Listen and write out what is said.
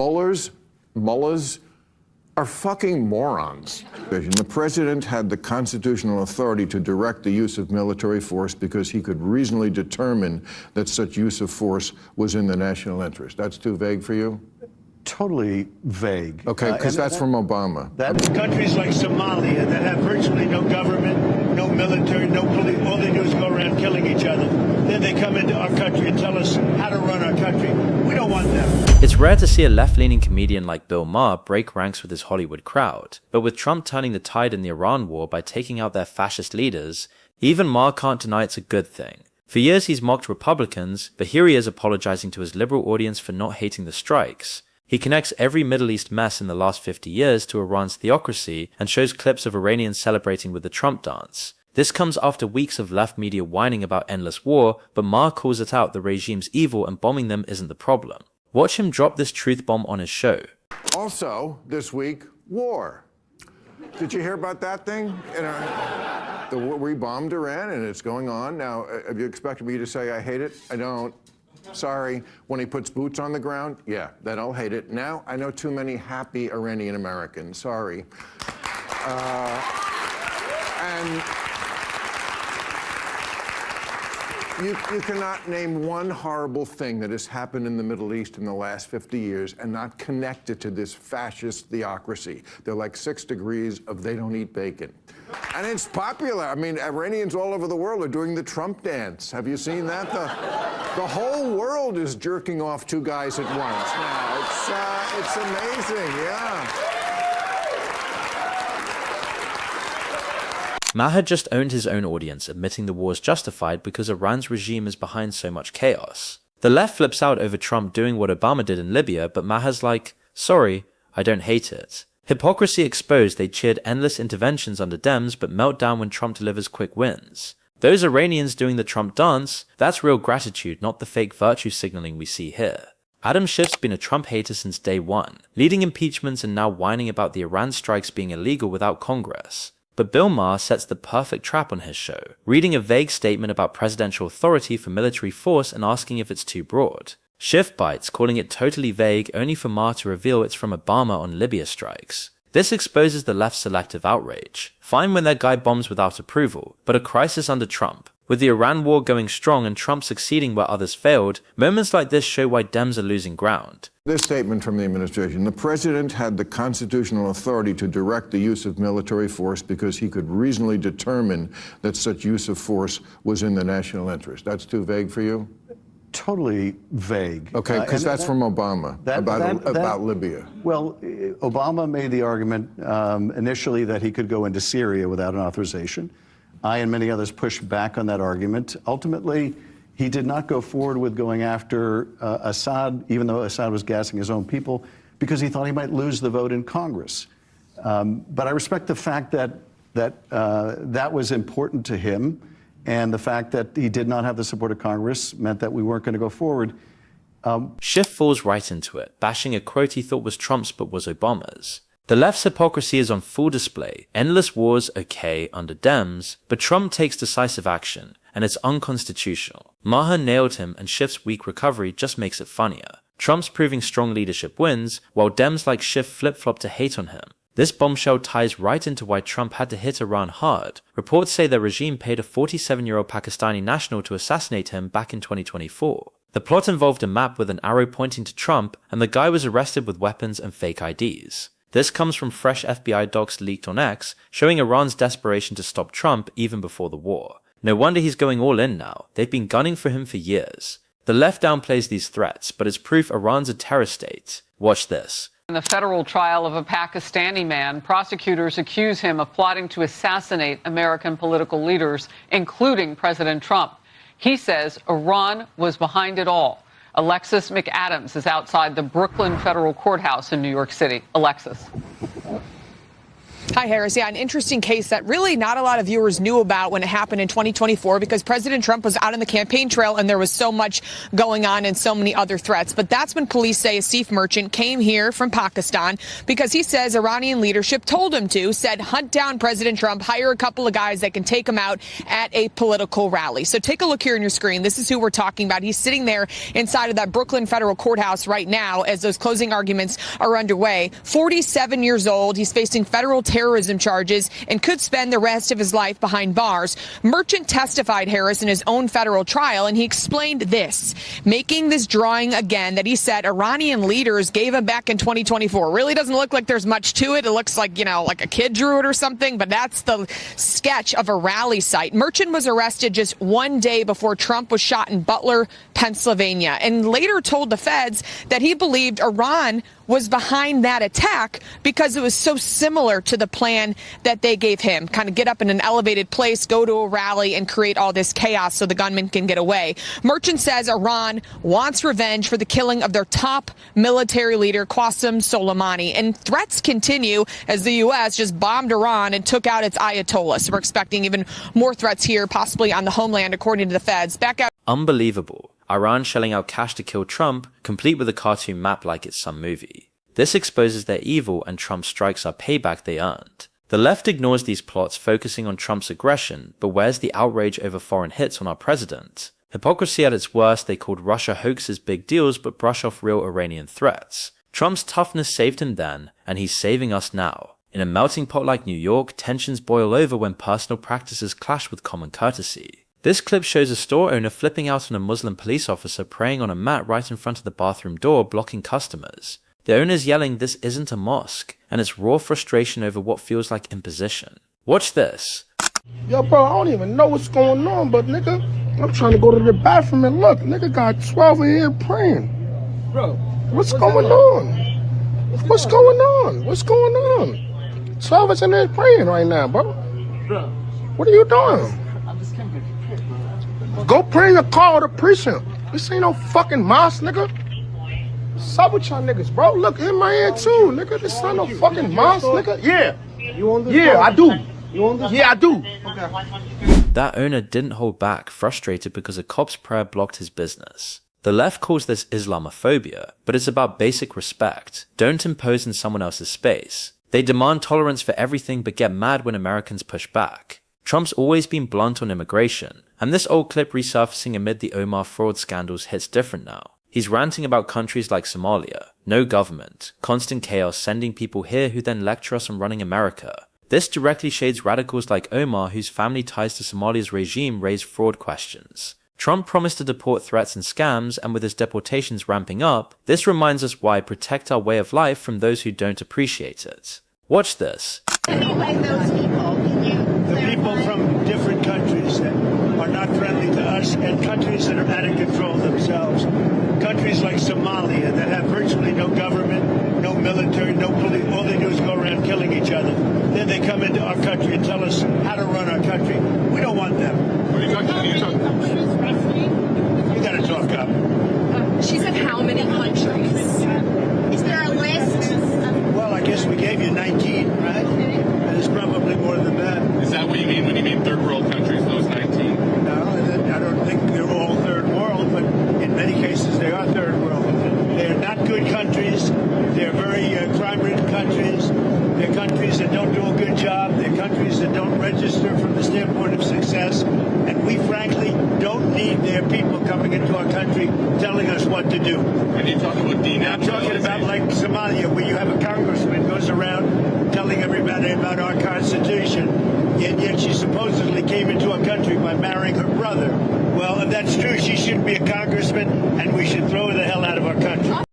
Mullahs are fucking morons. The president had the constitutional authority to direct the use of military force because he could reasonably determine that such use of force was in the national interest. That's too vague for you? Totally vague. Okay, because that's from Obama. Countries like Somalia that have virtually no government, no military, no police, all they do is go around killing each other. Then they come into our country and tell us how to run our country. We don't want them. It's rare to see a left-leaning comedian like Bill Maher break ranks with his Hollywood crowd, but with Trump turning the tide in the Iran war by taking out their fascist leaders, even Maher can't deny it's a good thing. For years he's mocked Republicans, but here he is apologizing to his liberal audience for not hating the strikes. He connects every Middle East mess in the last 50 years to Iran's theocracy and shows clips of Iranians celebrating with the Trump dance. This comes after weeks of left media whining about endless war, but Maher calls it out the regime's evil and bombing them isn't the problem. Watch him drop this truth bomb on his show. Also, this week, war. Did you hear about that thing? We bombed Iran and it's going on. Now, have you expected me to say I hate it? I don't. Sorry. When he puts boots on the ground, yeah, then I'll hate it. Now, I know too many happy Iranian Americans. Sorry. And you cannot name one horrible thing that has happened in the Middle East in the last 50 years and not connect it to this fascist theocracy. They're like 6 degrees of they don't eat bacon. And it's popular. I mean, Iranians all over the world are doing the Trump dance. Have you seen that? The whole world is jerking off 2 guys at once now. It's amazing, yeah. Maher just owned his own audience, admitting the war is justified because Iran's regime is behind so much chaos. The left flips out over Trump doing what Obama did in Libya, but Maher's like, sorry, I don't hate it. Hypocrisy exposed, they cheered endless interventions under Dems but melt down when Trump delivers quick wins. Those Iranians doing the Trump dance, that's real gratitude, not the fake virtue signaling we see here. Adam Schiff's been a Trump hater since day one, leading impeachments and now whining about the Iran strikes being illegal without Congress. But Bill Maher sets the perfect trap on his show, reading a vague statement about presidential authority for military force and asking if it's too broad. Schiff bites, calling it totally vague, only for Maher to reveal it's from Obama on Libya strikes. This exposes the left's selective outrage. Fine when their guy bombs without approval, but a crisis under Trump. With the Iran war going strong and Trump succeeding where others failed, moments like this show why Dems are losing ground. This statement from the administration: the president had the constitutional authority to direct the use of military force because he could reasonably determine that such use of force was in the national interest. That's too vague for you? Totally vague. Okay, because that's from Obama, about Libya. Well, Obama made the argument initially that he could go into Syria without an authorization. I and many others pushed back on that argument. Ultimately, he did not go forward with going after Assad, even though Assad was gassing his own people, because he thought he might lose the vote in Congress. But I respect the fact that that was important to him, and the fact that he did not have the support of Congress meant that we weren't going to go forward. Schiff falls right into it, bashing a quote he thought was Trump's but was Obama's. The left's hypocrisy is on full display. Endless wars, okay, under Dems, but Trump takes decisive action, and it's unconstitutional. Maher nailed him, and Schiff's weak recovery just makes it funnier. Trump's proving strong leadership wins, while Dems like Schiff flip-flop to hate on him. This bombshell ties right into why Trump had to hit Iran hard. Reports say the regime paid a 47-year-old Pakistani national to assassinate him back in 2024. The plot involved a map with an arrow pointing to Trump, and the guy was arrested with weapons and fake IDs. This comes from fresh FBI docs leaked on X, showing Iran's desperation to stop Trump even before the war. No wonder he's going all in now. They've been gunning for him for years. The left downplays these threats, but it's proof Iran's a terror state. Watch this. In the federal trial of a Pakistani man, prosecutors accuse him of plotting to assassinate American political leaders, including President Trump. He says Iran was behind it all. Alexis McAdams is outside the Brooklyn Federal Courthouse in New York City. Alexis. Hi, Harris. Yeah, an interesting case that really not a lot of viewers knew about when it happened in 2024 because President Trump was out on the campaign trail and there was so much going on and so many other threats. But that's when police say a Schiff merchant came here from Pakistan because he says Iranian leadership told him to, said hunt down President Trump, hire a couple of guys that can take him out at a political rally. So take a look here on your screen. This is who we're talking about. He's sitting there inside of that Brooklyn federal courthouse right now as those closing arguments are underway. 47 years old. He's facing federal terrorism charges and could spend the rest of his life behind bars. Merchant testified, Harris, in his own federal trial, and he explained this, making this drawing again that he said Iranian leaders gave him back in 2024. Really doesn't look like there's much to it. It looks like, like a kid drew it or something, but that's the sketch of a rally site. Merchant was arrested just one day before Trump was shot in Butler, Pennsylvania, and later told the feds that he believed Iran was behind that attack because it was so similar to the plan that they gave him. Kind of get up in an elevated place, go to a rally, and create all this chaos so the gunman can get away. Merchant says Iran wants revenge for the killing of their top military leader, Qasem Soleimani. And threats continue as the U.S. just bombed Iran and took out its Ayatollah. So we're expecting even more threats here, possibly on the homeland, according to the feds. Back out. Unbelievable. Iran shelling out cash to kill Trump, complete with a cartoon map like it's some movie. This exposes their evil and Trump's strikes are payback they earned. The left ignores these plots, focusing on Trump's aggression, but where's the outrage over foreign hits on our president? Hypocrisy at its worst, they called Russia hoaxes big deals but brush off real Iranian threats. Trump's toughness saved him then, and he's saving us now. In a melting pot like New York, tensions boil over when personal practices clash with common courtesy. This clip shows a store owner flipping out on a Muslim police officer praying on a mat right in front of the bathroom door, blocking customers. The owner's yelling this isn't a mosque, and it's raw frustration over what feels like imposition. Watch this. Yo, bro, I don't even know what's going on, but nigga, I'm trying to go to the bathroom and look. Nigga got 12 in here praying. Bro, what's going on? What's going on? What's going on? 12 is in there praying right now, bro. Bro, what are you doing? Go pray in the car or the precinct. This ain't no fucking mosque, nigga. What's up with y'all niggas, bro? Look, in my ear too, nigga. This ain't no fucking mosque, nigga. Yeah. You on this? Yeah, I do. You on this? Yeah, I do. Okay. That owner didn't hold back, frustrated because a cop's prayer blocked his business. The left calls this Islamophobia, but it's about basic respect. Don't impose in someone else's space. They demand tolerance for everything but get mad when Americans push back. Trump's always been blunt on immigration, and this old clip resurfacing amid the Omar fraud scandals hits different now. He's ranting about countries like Somalia, no government, constant chaos sending people here who then lecture us on running America. This directly shades radicals like Omar, whose family ties to Somalia's regime raise fraud questions. Trump promised to deport threats and scams, and with his deportations ramping up, this reminds us why protect our way of life from those who don't appreciate it. Watch this. The people from different countries that are not friendly to us and countries that are out of control themselves. Countries like Somalia that have virtually no government, no military, no police. All they do is go around killing each other. Then they come into our country and tell us how to run our country. We don't want them. What are you talking about? You got to talk up. She said how many countries? Is there a list? Well, I guess we gave you 19, right? And there's probably more than that. Is that what you mean when you mean third world countries, those 19? No, I don't think they're all third world, but in many cases they are third world. They're not good countries. They're very crime-ridden countries. They're countries that don't do a good job. They're countries that don't register from the standpoint of success. And we, frankly, don't need their people coming into our country telling us what to do. When you talk about I'm talking about like Somalia, where you have a congressman goes around telling everybody about our Constitution, and yet she supposedly came into our country by marrying her brother. Well, if that's true, she shouldn't be a congressman, and we should throw her the hell out of our country.